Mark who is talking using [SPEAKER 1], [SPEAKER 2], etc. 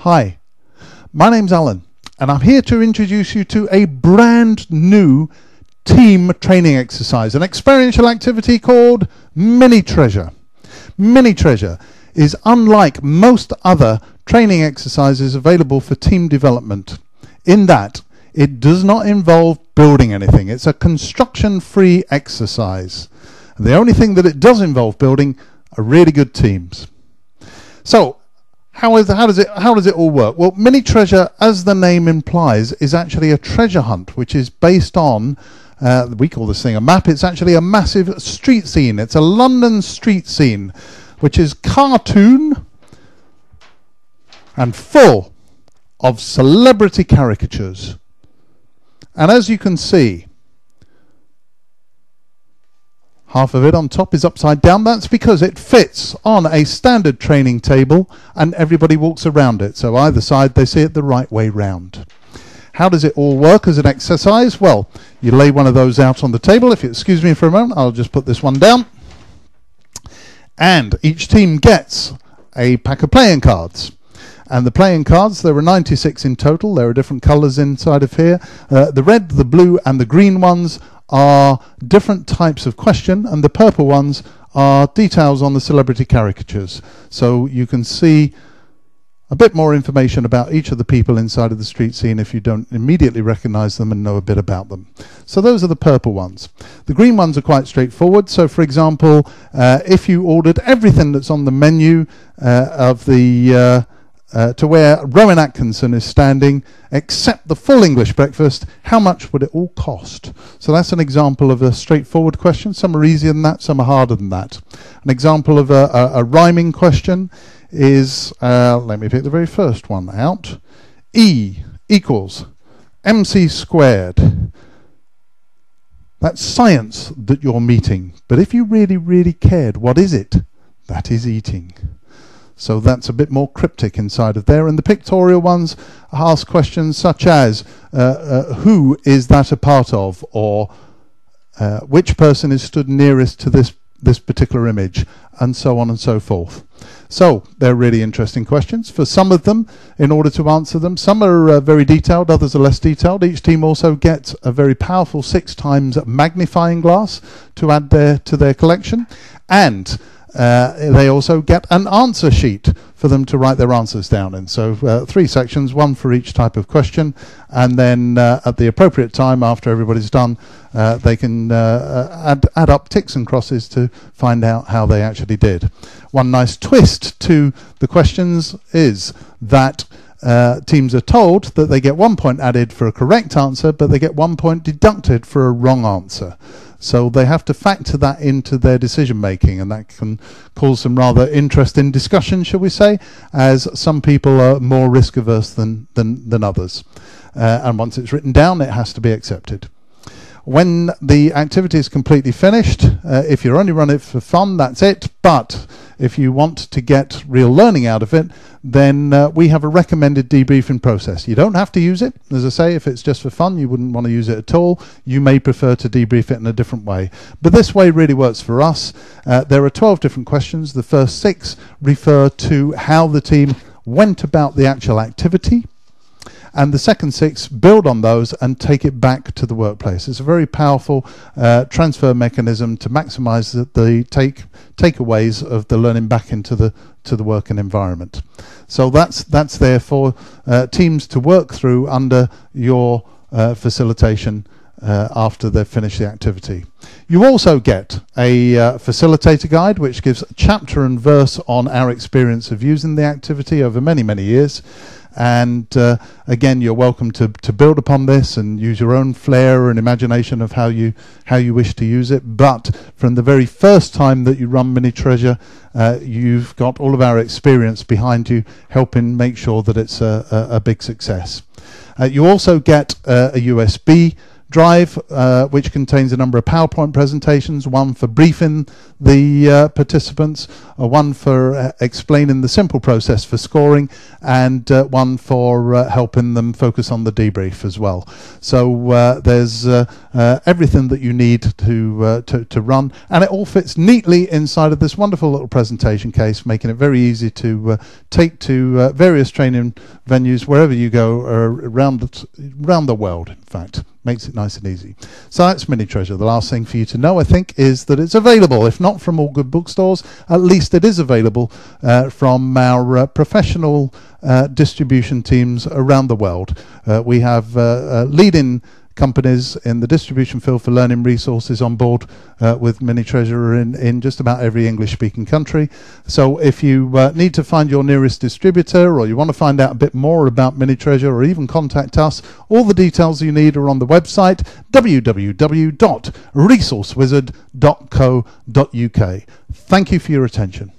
[SPEAKER 1] Hi, my name's Alan, and I'm here to introduce you to a brand new team training exercise, an experiential activity called MiniTreasure. MiniTreasure is unlike most other training exercises available for team development in that it does not involve building anything. It's a construction-free exercise. The only thing that it does involve building are really good teams. So, how does it all work? Well, MiniTreasure, as the name implies, is actually a treasure hunt, which is based on, we call this thing a map. It's actually a massive street scene. It's a London street scene, which is cartoon and full of celebrity caricatures. And as you can see, half of it on top is upside down. That's because it fits on a standard training table and everybody walks around it. So either side, they see it the right way round. How does it all work as an exercise? Well, you lay one of those out on the table. If you excuse me for a moment, I'll just put this one down. And each team gets a pack of playing cards. And the playing cards, there are 96 in total. There are different colours inside of here. The red, the blue and the green ones are different types of question, and the purple ones are details on the celebrity caricatures. So you can see a bit more information about each of the people inside of the street scene if you don't immediately recognize them and know a bit about them. So those are the purple ones. The green ones are quite straightforward. So for example, if you ordered everything that's on the menu to where Rowan Atkinson is standing, except the full English breakfast, how much would it all cost? So that's an example of a straightforward question. Some are easier than that, some are harder than that. An example of a rhyming question is, let me pick the very first one out. E equals MC squared. That's science that you're meeting. But if you really, really cared, what is it? That is eating. So that's a bit more cryptic inside of there. And the pictorial ones ask questions such as, who is that a part of? Or which person is stood nearest to this particular image? And so on and so forth. So they're really interesting questions. For some of them, in order to answer them, some are very detailed, others are less detailed. Each team also gets a very powerful 6x magnifying glass to add to their collection. And they also get an answer sheet for them to write their answers down in. So 3 sections, one for each type of question, and then at the appropriate time after everybody's done, they can add up ticks and crosses to find out how they actually did. One nice twist to the questions is that teams are told that they get 1 point added for a correct answer, but they get 1 point deducted for a wrong answer. So they have to factor that into their decision making, and that can cause some rather interesting discussion, shall we say, as some people are more risk averse than others. And once it's written down, it has to be accepted. When the activity is completely finished, if you're only running it for fun, that's it. But if you want to get real learning out of it, then we have a recommended debriefing process. You don't have to use it. As I say, if it's just for fun, you wouldn't want to use it at all. You may prefer to debrief it in a different way. But this way really works for us. There are 12 different questions. The first 6 refer to how the team went about the actual activity. And the second 6 build on those and take it back to the workplace. It's a very powerful transfer mechanism to maximize the takeaways of the learning back into the working environment. So that's there for teams to work through under your facilitation after they've finished the activity. You also get a facilitator guide which gives chapter and verse on our experience of using the activity over many, many years. And again, you're welcome to build upon this and use your own flair and imagination of how you wish to use it. But from the very first time that you run MiniTreasure, you've got all of our experience behind you, helping make sure that it's a big success. You also get a USB drive, which contains a number of PowerPoint presentations, one for briefing the participants, one for explaining the simple process for scoring, and one for helping them focus on the debrief as well. So there's everything that you need to run, and it all fits neatly inside of this wonderful little presentation case, making it very easy to take to various training venues wherever you go around the world. In fact, makes it nice and easy. So that's MiniTreasure. The last thing for you to know, I think, is that it's available, if not from all good bookstores, at least it is available from our professional distribution teams around the world. We have leading companies in the distribution field for learning resources on board with MiniTreasure in just about every English-speaking country. So if you need to find your nearest distributor, or you want to find out a bit more about MiniTreasure, or even contact us, all the details you need are on the website www.resourcewizard.co.uk. Thank you for your attention.